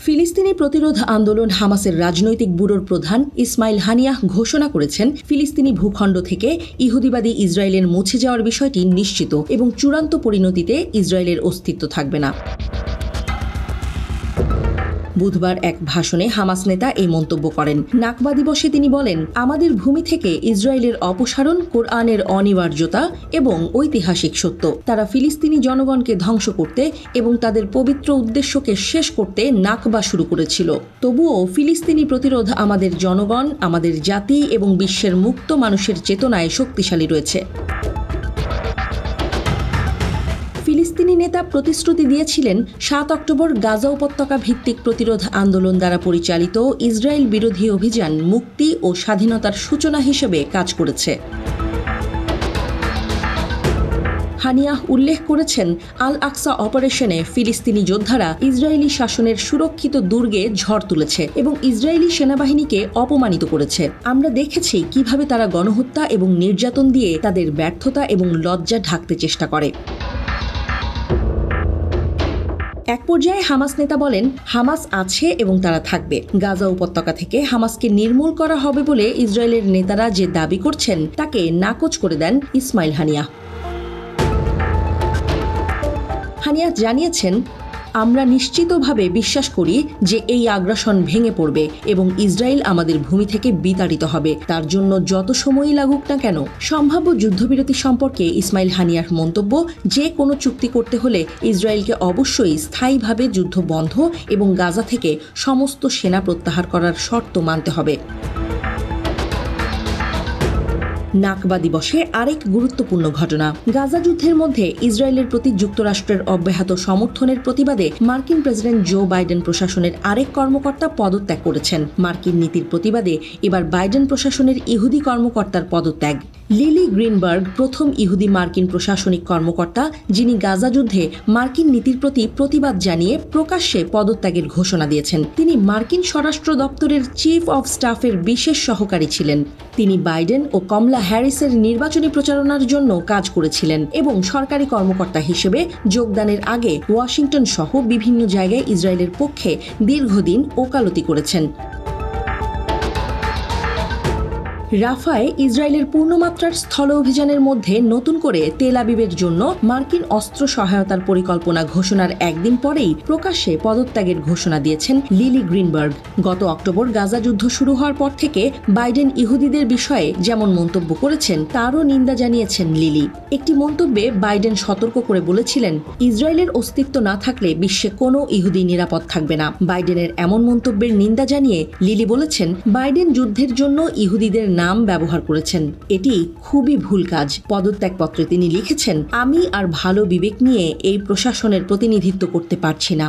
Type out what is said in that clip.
ফিলিস্তিনি প্রতিরোধ আন্দোলন হামাসের রাজনৈতিক ব্যুরোর প্রধান ইসমাইল হানিয়াহ ঘোষণা করেছেন, ফিলিস্তিনি ভূখণ্ড থেকে ইহুদিবাদী ইসরায়েলের মুছে যাওয়ার বিষয়টি নিশ্চিত এবং চূড়ান্ত পরিণতিতে ইসরায়েলের অস্তিত্ব থাকবে না। বুধবার এক ভাষণে হামাস নেতা এই মন্তব্য করেন। নাকবা দিবসে তিনি বলেন, আমাদের ভূমি থেকে ইসরায়েলের অপসারণ কোরআনের অনিবার্যতা এবং ঐতিহাসিক সত্য। তারা ফিলিস্তিনি জনগণকে ধ্বংস করতে এবং তাদের পবিত্র উদ্দেশ্যকে শেষ করতে নাকবা শুরু করেছিল। তবুও ফিলিস্তিনি প্রতিরোধ আমাদের জনগণ, আমাদের জাতি এবং বিশ্বের মুক্ত মানুষের চেতনায় শক্তিশালী রয়েছে। ফিলিস্তিনি নেতা প্রতিশ্রুতি দিয়েছিলেন ৭ অক্টোবর গাজা উপত্যকা ভিত্তিক প্রতিরোধ আন্দোলন দ্বারা পরিচালিত ইসরায়েল বিরোধী অভিযান মুক্তি ও স্বাধীনতার সূচনা হিসেবে কাজ করেছে। হানিয়াহ উল্লেখ করেছেন, আল আকসা অপারেশনে ফিলিস্তিনি যোদ্ধারা ইসরায়েলি শাসনের সুরক্ষিত দুর্গে ঝড় তুলেছে এবং ইসরায়েলি সেনাবাহিনীকে অপমানিত করেছে। আমরা দেখেছি কিভাবে তারা গণহত্যা এবং নির্যাতন দিয়ে তাদের ব্যর্থতা এবং লজ্জা ঢাকতে চেষ্টা করে। এক পর্যায়ে হামাস নেতা বলেন, হামাস আছে এবং তারা থাকবে। গাজা উপত্যকা থেকে হামাসকে নির্মূল করা হবে বলে ইসরায়েলের নেতারা যে দাবি করছেন তাকে নাকচ করে দেন ইসমাইল হানিয়াহ। হানিয়াহ জানিয়েছেন, আমরা নিশ্চিতভাবে বিশ্বাস করি যে এই আগ্রাসন ভেঙে পড়বে এবং ইসরায়েল আমাদের ভূমি থেকে বিতাড়িত হবে, তার জন্য যত সময়ই লাগুক না কেন। সম্ভাব্য যুদ্ধবিরতি সম্পর্কে ইসমাইল হানিয়ার মন্তব্য, যে কোনো চুক্তি করতে হলে ইসরায়েলকে অবশ্যই স্থায়ীভাবে যুদ্ধ বন্ধ এবং গাজা থেকে সমস্ত সেনা প্রত্যাহার করার শর্ত মানতে হবে। নাকবা দিবসে আরেক গুরুত্বপূর্ণ ঘটনা। গাজা যুদ্ধের মধ্যে ইসরায়েলের প্রতি যুক্তরাষ্ট্রের অব্যাহত সমর্থনের প্রতিবাদে মার্কিন প্রেসিডেন্ট জো বাইডেন প্রশাসনের আরেক কর্মকর্তা পদত্যাগ করেছেন। মার্কিন নীতির প্রতিবাদে এবার বাইডেন প্রশাসনের ইহুদি কর্মকর্তার পদত্যাগ। লিলি গ্রিনবার্গ প্রথম ইহুদি মার্কিন প্রশাসনিক কর্মকর্তা, যিনি গাজা যুদ্ধে মার্কিন নীতির প্রতি প্রতিবাদ জানিয়ে প্রকাশ্যে পদত্যাগের ঘোষণা দিয়েছেন। তিনি মার্কিন স্বরাষ্ট্র দপ্তরের চিফ অব স্টাফের বিশেষ সহকারী ছিলেন। তিনি বাইডেন ও কমলা হ্যারিসের নির্বাচনী প্রচারণার জন্য কাজ করেছিলেন এবং সরকারি কর্মকর্তা হিসেবে যোগদানের আগে ওয়াশিংটন সহ বিভিন্ন জায়গায় ইসরায়েলের পক্ষে দীর্ঘদিন ওকালতি করেছেন। রাফায় ইসরায়েলের পূর্ণমাত্রার স্থল অভিযানের মধ্যে নতুন করে তেল আবিবের জন্য মার্কিন অস্ত্র সহায়তার পরিকল্পনা ঘোষণার একদিন পরেই প্রকাশ্যে পদত্যাগের ঘোষণা দিয়েছেন লিলি গ্রিনবার্গ। গত অক্টোবর গাজা যুদ্ধ শুরু হওয়ার পর থেকে বাইডেন ইহুদিদের বিষয়ে যেমন মন্তব্য করেছেন তারও নিন্দা জানিয়েছেন লিলি। একটি মন্তব্যে বাইডেন সতর্ক করে বলেছিলেন, ইসরায়েলের অস্তিত্ব না থাকলে বিশ্বে কোনো ইহুদি নিরাপদ থাকবে না। বাইডেনের এমন মন্তব্যের নিন্দা জানিয়ে লিলি বলেছেন, বাইডেন যুদ্ধের জন্য ইহুদিদের নাম ব্যবহার করেছেন, এটি খুবই ভুল কাজ। পদত্যাগপত্রে তিনি লিখেছেন, আমি আর ভালো বিবেক নিয়ে এই প্রশাসনের প্রতিনিধিত্ব করতে পারছি না।